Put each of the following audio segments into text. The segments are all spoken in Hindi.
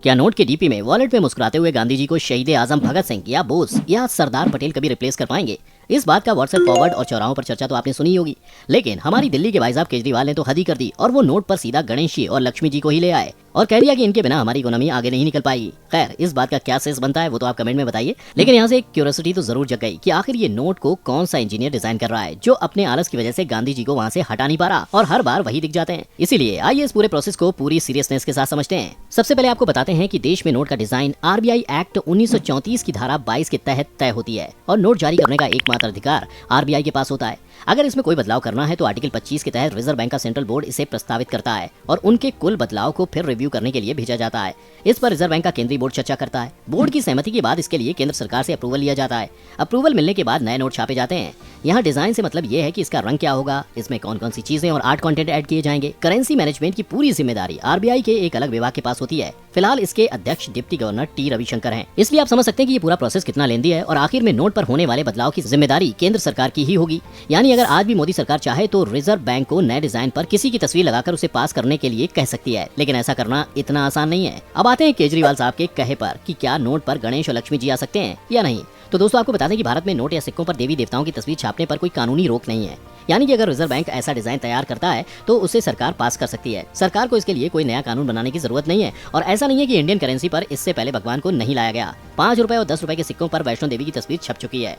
क्या नोट के डीपी में वॉलेट में मुस्कुराते हुए गांधी जी को शहीद आजम भगत सिंह या बोस या सरदार पटेल कभी रिप्लेस कर पाएंगे? इस बात का व्हाट्सएप फॉरवर्ड और चौराहों पर चर्चा तो आपने सुनी होगी, लेकिन हमारी दिल्ली के भाई साहब केजरीवाल ने तो हद ही कर दी और वो नोट पर सीधा गणेश जी और लक्ष्मी जी को ही ले आए और कह दिया कि इनके बिना हमारी इकोनॉमी आगे नहीं निकल पाएगी। खैर, इस बात का क्या सेंस बनता है वो तो आप कमेंट में बताइए, लेकिन यहाँ से एक क्यूरियोसिटी तो जरूर जग गई कि आखिर ये नोट को कौन सा इंजीनियर डिजाइन कर रहा है जो अपने आलस की वजह से गांधी जी को वहाँ से हटा नहीं पा रहा और हर बार वही दिख जाते हैं। इसीलिए आइए इस पूरे प्रोसेस को पूरी सीरियसनेस के साथ समझते हैं। सबसे पहले आपको बताते हैं कि देश में नोट का डिजाइन आरबीआई एक्ट 1934 की धारा 22 के तहत तय होती है और नोट जारी करने का एकमात्र अधिकार आरबीआई के पास होता है। अगर इसमें कोई बदलाव करना है तो आर्टिकल 25 के तहत रिजर्व बैंक का सेंट्रल बोर्ड इसे प्रस्तावित करता है और उनके कुल बदलाव को फिर रिव्यू करने के लिए भेजा जाता है। इस पर रिजर्व बैंक का केंद्रीय बोर्ड चर्चा करता है। बोर्ड की सहमति के बाद इसके लिए केंद्र सरकार से अप्रूवल लिया जाता है। अप्रूवल मिलने के बाद नए नोट छापे जाते हैं। यहाँ डिजाइन से मतलब ये है कि इसका रंग क्या होगा, इसमें कौन कौन सी चीजें और आर्ट कंटेंट ऐड किए जाएंगे। करेंसी मैनेजमेंट की पूरी जिम्मेदारी आरबीआई के एक अलग विभाग के पास होती है। फिलहाल इसके अध्यक्ष डिप्टी गवर्नर टी रविशंकर हैं। इसलिए आप समझ सकते हैं कि ये पूरा प्रोसेस कितना लेंदी है और आखिर में नोट पर होने वाले बदलाव की जिम्मेदारी केंद्र सरकार की ही होगी। यानी अगर आज भी मोदी सरकार चाहे तो रिजर्व बैंक को नए डिजाइन पर किसी की तस्वीर लगाकर उसे पास करने के लिए कह सकती है, लेकिन ऐसा करना इतना आसान नहीं है। अब आते हैं केजरीवाल साहब के कहे पर कि क्या नोट पर गणेश और लक्ष्मी जी आ सकते हैं या नहीं। तो दोस्तों, आपको बता दें कि भारत में नोट या सिक्कों पर देवी देवताओं की तस्वीर छापने पर कोई कानूनी रोक नहीं है। यानी कि अगर रिजर्व बैंक ऐसा डिजाइन तैयार करता है तो उसे सरकार पास कर सकती है। सरकार को इसके लिए कोई नया कानून बनाने की जरूरत नहीं है। और ऐसा नहीं है कि इंडियन करेंसी पर इससे पहले भगवान को नहीं लाया गया। 5 रुपए और 10 रुपए के सिक्कों पर वैष्णो देवी की तस्वीर छप चुकी है।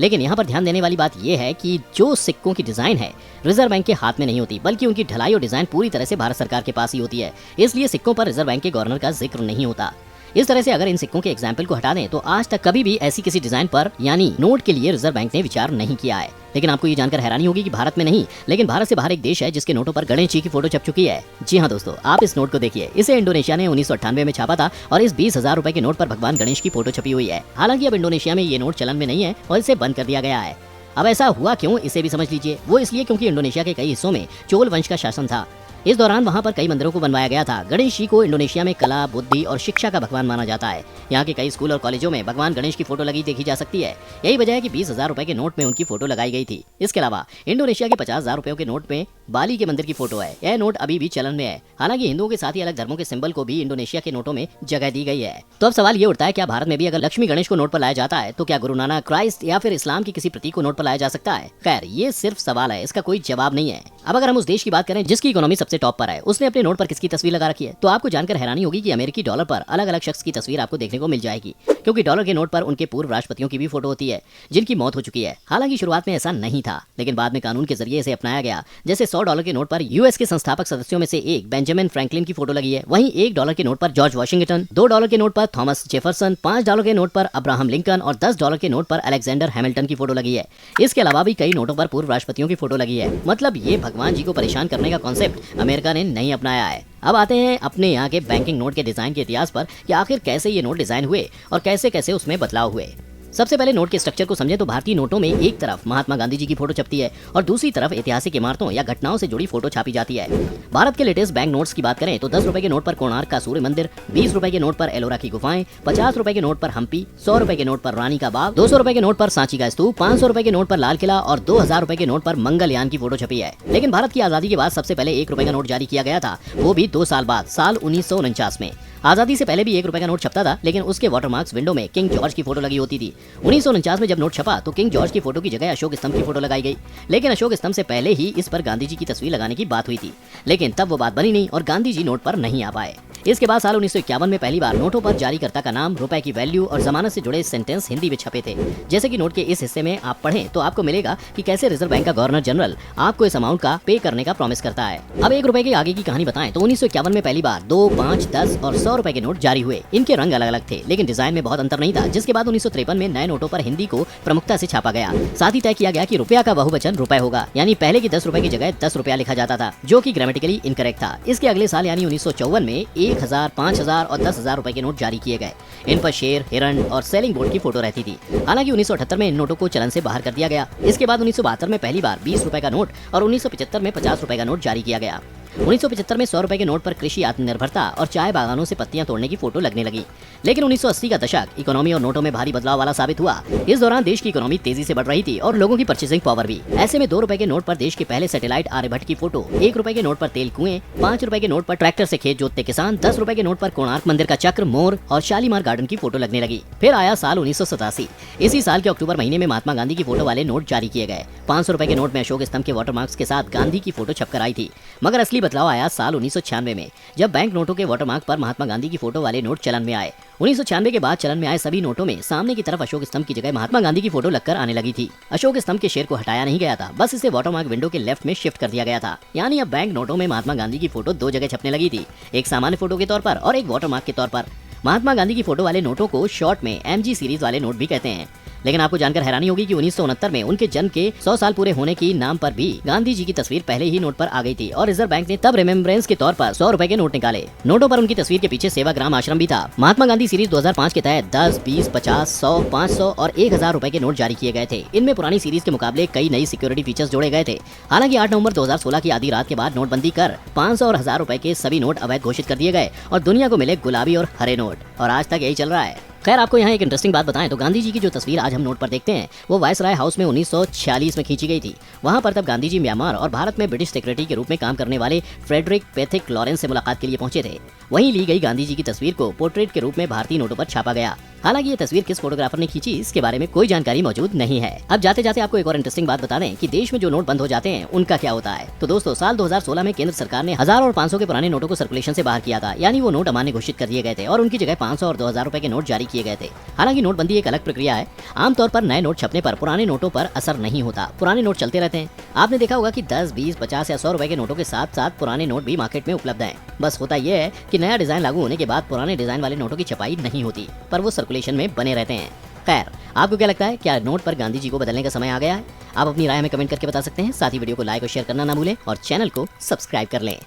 लेकिन यहाँ पर ध्यान देने वाली बात यह है कि जो सिक्कों की डिजाइन है रिजर्व बैंक के हाथ में नहीं होती, बल्कि उनकी ढलाई और डिजाइन पूरी तरह से भारत सरकार के पास ही होती है। इसलिए सिक्कों पर रिजर्व बैंक के गवर्नर का जिक्र नहीं होता। इस तरह से अगर इन सिक्कों के एग्जाम्पल को हटा दें तो आज तक कभी भी ऐसी किसी डिजाइन पर यानी नोट के लिए रिजर्व बैंक ने विचार नहीं किया है। लेकिन आपको ये जानकर हैरानी होगी कि भारत में नहीं, लेकिन भारत से बाहर एक देश है जिसके नोटों पर गणेश जी की फोटो छप चुकी है। जी हाँ दोस्तों, आप इस नोट को देखिए। इसे इंडोनेशिया ने 1998 में छापा था और इस 20,000 रुपए के नोट पर भगवान गणेश की फोटो छपी हुई है। हालांकि अब इंडोनेशिया में ये नोट चलन में नहीं है और इसे बंद कर दिया गया है। अब ऐसा हुआ क्यों, इसे भी समझ लीजिए। वो इसलिए क्योंकि इंडोनेशिया के कई हिस्सों में चोल वंश का शासन था। इस दौरान वहां पर कई मंदिरों को बनवाया गया था। गणेश जी को इंडोनेशिया में कला, बुद्धि और शिक्षा का भगवान माना जाता है। यहाँ के कई स्कूल और कॉलेजों में भगवान गणेश की फोटो लगी देखी जा सकती है। यही वजह है कि 20,000 रुपए के नोट में उनकी फोटो लगाई गई थी। इसके अलावा इंडोनेशिया के 50,000 रुपयों के नोट में बाली के मंदिर की फोटो है। यह नोट अभी भी चलन में है। हालांकि हिंदुओं के साथ ही अलग धर्मों के सिंबल को भी इंडोनेशिया के नोटों में जगह दी गई है। तो अब सवाल ये उठता है, क्या भारत में भी अगर लक्ष्मी गणेश को नोट पर लाया जाता है तो क्या गुरु नानक, क्राइस्ट या फिर इस्लाम की किसी प्रतीक को नोट पर लाया जा सकता है? खैर, ये सिर्फ सवाल है, इसका कोई जवाब नहीं है। अब अगर हम उस देश की बात करें जिसकी इकोनॉमी सबसे टॉप पर है, उसने अपने नोट पर किसकी तस्वीर लगा रखी है, तो आपको जानकर हैरानी होगी कि अमेरिकी डॉलर पर अलग अलग शख्स की तस्वीर आपको देखने को मिल जाएगी, क्योंकि डॉलर के नोट पर उनके पूर्व राष्ट्रपतियों की भी फोटो होती है जिनकी मौत हो चुकी है। हालांकि शुरुआत में ऐसा नहीं था, लेकिन बाद में कानून के जरिए इसे अपनाया गया। जैसे $100 के नोट पर यूएस के संस्थापक सदस्यों में से एक बेंजामिन फ्रैंकलिन की फोटो लगी है। वहीं $1 के नोट पर जॉर्ज वॉशिंगटन, $2 के नोट पर थॉमस जेफरसन, $5 के नोट पर अब्राहम लिंकन और $10 के नोट पर अलेक्जेंडर हैमिल्टन की फोटो लगी है। इसके अलावा भी कई नोटों पर पूर्व राष्ट्रपतियों की फोटो लगी है। मतलब ये भगवान जी को परेशान करने का कॉन्सेप्ट अमेरिका ने नहीं अपनाया है। अब आते हैं अपने यहाँ के बैंकिंग नोट के डिजाइन के इतिहास पर कि आखिर कैसे ये नोट डिजाइन हुए और कैसे कैसे उसमें बदलाव हुए। सबसे पहले नोट के स्ट्रक्चर को समझें तो भारतीय नोटों में एक तरफ महात्मा गांधी जी की फोटो छपती है और दूसरी तरफ ऐतिहासिक इमारतों या घटनाओं से जुड़ी फोटो छापी जाती है। भारत के लेटेस्ट बैंक नोट्स की बात करें तो 10 रुपए के नोट पर कोणार्क का सूर्य मंदिर, 20 रुपए के नोट पर एलोरा की गुफाएं, 50 रुपए के नोट पर हम्पी, 100 रुपए के नोट पर रानी का बाग, 200 रुपए के नोट पर सांची का स्तूप, 500 रुपए के नोट पर लाल किला और 2000 रुपए के नोट पर मंगलयान की फोटो छपी है। लेकिन भारत की आजादी के बाद सबसे पहले 1 रुपए का नोट जारी किया गया था, वो भी 2 साल बाद, साल 1949 में। आजादी से पहले भी 1 रुपए का नोट छपता था, लेकिन उसके वाटरमार्क्स विंडो में किंग जॉर्ज की फोटो लगी होती थी। 1949 में जब नोट छपा तो किंग जॉर्ज की फोटो की जगह अशोक स्तंभ की फोटो लगाई गई। लेकिन अशोक स्तंभ से पहले ही इस पर गांधी जी की तस्वीर लगाने की बात हुई थी, लेकिन तब वो बात बनी नहीं और गांधी जी नोट पर नहीं आ पाए। इसके बाद साल 1951 में पहली बार नोटों पर जारीकर्ता का नाम, रुपए की वैल्यू और जमानत से जुड़े सेंटेंस हिंदी में छपे थे। जैसे कि नोट के इस हिस्से में आप पढ़ें तो आपको मिलेगा कि कैसे रिजर्व बैंक का गवर्नर जनरल आपको इस अमाउंट का पे करने का प्रॉमिस करता है। अब 1 रुपए के आगे की कहानी बताएं तो 1951 में पहली बार 2, 5, 10 और 100 रुपए के नोट जारी हुए। इनके रंग अलग अलग थे, लेकिन डिजाइन में बहुत अंतर नहीं था। जिसके बाद 1953 में नए नोटों पर हिंदी को प्रमुखता से छापा गया। साथ ही तय किया गया कि रुपया का बहुवचन रुपए होगा, यानी पहले की 10 रुपए की जगह 10 रुपया लिखा जाता था, जो कि ग्रामेटिकली इनकरेक्ट था। इसके अगले साल यानी 1954 में 1000, 5000 और 10,000 रुपए के नोट जारी किए गए। इन पर शेर, हिरण और सेलिंग बोर्ड की फोटो रहती थी। हालांकि 1978 में इन नोटों को चलन से बाहर कर दिया गया। इसके बाद 1972 में पहली बार 20 रुपए का नोट और 1975 में 50 रुपए का नोट जारी किया गया। 1975 में 100 रुपए के नोट पर कृषि आत्मनिर्भरता और चाय बागानों से पत्तियां तोड़ने की फोटो लगने लगी। लेकिन 1980 का दशक इकोनॉमी और नोटों में भारी बदलाव वाला साबित हुआ। इस दौरान देश की इकोनॉमी तेजी से बढ़ रही थी और लोगों की परचेसिंग पावर भी। ऐसे में 2 रुपए के नोट पर देश के पहले सैटेलाइट आर्यभट्ट की फोटो, 1 रुपए के नोट पर तेल कुएं, 5 रुपए के नोट पर ट्रैक्टर से खेत जोतते किसान, 10 रुपए के नोट पर कोणार्क मंदिर का चक्र, मोर और शालीमार गार्डन की फोटो लगने लगी। फिर आया साल 1987। इसी साल के अक्टूबर महीने में महात्मा गांधी की फोटो वाले नोट जारी किए गए। 500 रुपए के नोट में अशोक स्तंभ के वाटरमार्क्स के साथ गांधी की फोटो छपकर आई थी। मगर असली बदलाव आया साल 1996 में, जब बैंक नोटों के वाटरमार्क पर महात्मा गांधी की फोटो वाले नोट चलन में आए। 1996 के बाद चलन में आए सभी नोटों में सामने की तरफ अशोक स्तंभ की जगह महात्मा गांधी की फोटो लगकर आने लगी थी। अशोक स्तंभ के शेर को हटाया नहीं गया था, बस इसे वाटरमार्क विंडो के लेफ्ट में शिफ्ट कर दिया गया था। यानी अब बैंक नोटों में महात्मा गांधी की फोटो 2 जगह छपने लगी थी, एक सामान्य फोटो के तौर पर और एक वाटरमार्क के तौर पर। महात्मा गांधी की फोटो वाले नोटों को शॉर्ट में MG सीरीज वाले नोट भी कहते हैं। लेकिन आपको जानकर हैरानी होगी कि 1969 में उनके जन्म के 100 साल पूरे होने की नाम पर भी गांधी जी की तस्वीर पहले ही नोट पर आ गई थी और रिजर्व बैंक ने तब रिमेम्बरेंस के तौर पर 100 रुपए के नोट निकाले। नोटों पर उनकी तस्वीर के पीछे सेवाग्राम आश्रम भी था। महात्मा गांधी सीरीज 2005 के तहत 10, 20, 50, 100, 500 और 1000 रुपए के नोट जारी किए गए थे। इनमें पुरानी सीरीज के मुकाबले कई नई सिक्योरिटी फीचर्स जोड़े गए थे। हालांकि 8 नवंबर 2016 की आधी रात के बाद नोटबंदी कर 500 और 1000 रुपए के सभी नोट अवैध घोषित कर दिए गए और दुनिया को मिले गुलाबी और हरे नोट, और आज तक यही चल रहा है। खैर, आपको यहाँ एक इंटरेस्टिंग बात बताएं तो गांधी जी की जो तस्वीर आज हम नोट पर देखते हैं वो वायसराय हाउस में 1946 में खींची गई थी। वहाँ पर तब गांधी जी म्यांमार और भारत में ब्रिटिश सेक्रेटरी के रूप में काम करने वाले फ्रेडरिक पैथिक लॉरेंस से मुलाकात के लिए पहुंचे थे। वहीं ली गई गांधी जी की तस्वीर को पोर्ट्रेट के रूप में भारतीय नोटों पर छापा गया। हालांकि ये तस्वीर किस फोटोग्राफर ने खींची इसके बारे में कोई जानकारी मौजूद नहीं है। अब जाते जाते आपको एक और इंटरेस्टिंग बात बता दें कि देश में जो नोट बंद हो जाते हैं उनका क्या होता है। तो दोस्तों, साल 2016 में केंद्र सरकार ने 1000 और 500 के पुराने नोटों को सर्कुलेशन से बाहर किया था। यानी वो नोट अमान्य घोषित कर दिए गए थे और उनकी जगह 500 और 2000 रुपए के नोट जारी किए गए थे। हालांकि नोटबंदी एक अलग प्रक्रिया है। आमतौर पर नए नोट छपने पर पुराने नोटों पर असर नहीं होता, पुराने नोट चलते रहते हैं। आपने देखा होगा कि 10, 20, 50 या 100 रुपए के नोटों के साथ साथ पुराने नोट भी मार्केट में उपलब्ध हैं। बस होता यह है कि नया डिजाइन लागू होने के बाद पुराने डिजाइन वाले नोटों की छपाई नहीं होती, पर वो सर्कुलेशन में बने रहते हैं। खैर, आपको क्या लगता है, क्या नोट पर गांधी जी को बदलने का समय आ गया है? आप अपनी राय हमें कमेंट करके बता सकते हैं। साथ ही वीडियो को लाइक और शेयर करना ना भूलें और चैनल को सब्सक्राइब कर लें।